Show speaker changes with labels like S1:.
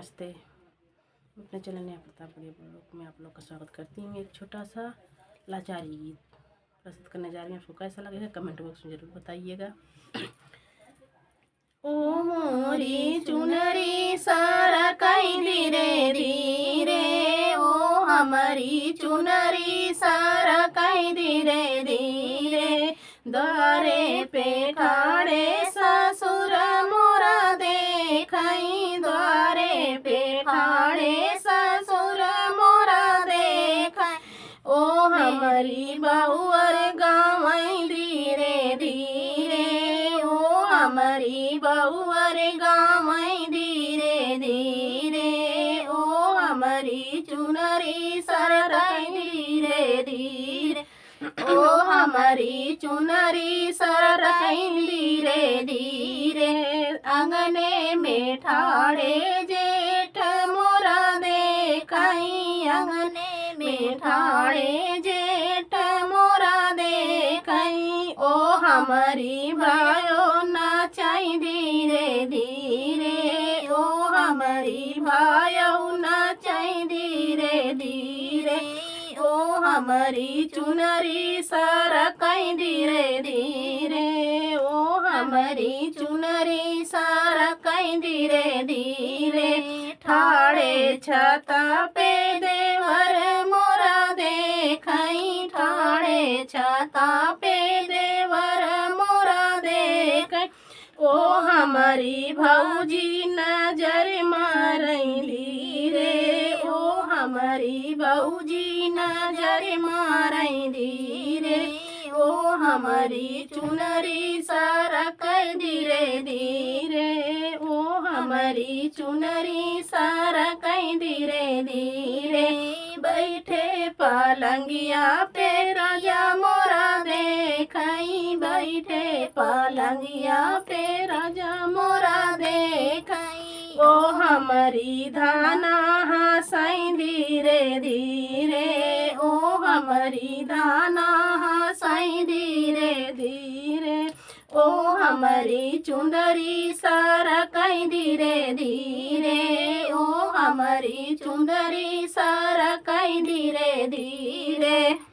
S1: नमस्ते। अपने चैनल नया प्रताप ब्लॉग में आप लोग का स्वागत करती हूँ। एक छोटा सा लाचारी गीत प्रस्तुत करने जा रही हूँ। आपको कैसा लगेगा कमेंट बॉक्स में जरूर बताइएगा। ओ मोरी चुनरी सरकाई धीरे धीरे, ओ हमारी चुनरी सरकाई धीरे धीरे, द्वारे पे खाड़े ससुर मोरा देखाई, द्वारे पे खाड़े ससुर मोरा देखाई, ओ हमारी बहुअर गाँव धीरे धीरे, ओ हमारी बहुअर गाँव धीरे धीरे, ओ हमारी चुनरी सरकाई धीरे धीरे, ओ हमारी चुनरी सरकाई धीरे धीरे, अंगने में ठाड़े जेठ मोरा देखाई, अंगने में ठाड़े जेठ मोरा देखाई, ओ हमारी भायो नाचाई धीरे धीरे, ओ हमारी भायो नाचाई धीरे धीरे, ओ हमारी चुनरी सरकाई धीरे धीरे, ओ हमारी चुनरी सरकाई धीरे धीरे, ठाड़े छता पे देवर मोरा देखाई, ठाड़े छता पे देवर मोरा देखाई, ओ हमारी भौजी नजर मारई धीरे, ओ हमारी भौजी नजर मारई धीरे, ओ हमारी चुनरी सरकाई धीरे धीरे, ओ हमारी चुनरी सरकाई धीरे धीरे, बैठे पलंगिया पे राजा मोरा देखाई, बैठे पलंगिया पे राजा मोरा देखाई, ओ हमारी धाना हंसाई धीरे धीरे, ओ हमारी धाना हंसाई धीरे धीरे, ओ हमारी चुंदरी सरकाई धीरे धीरे, ओ हमारी चुंदरी सरकाई धीरे धीरे।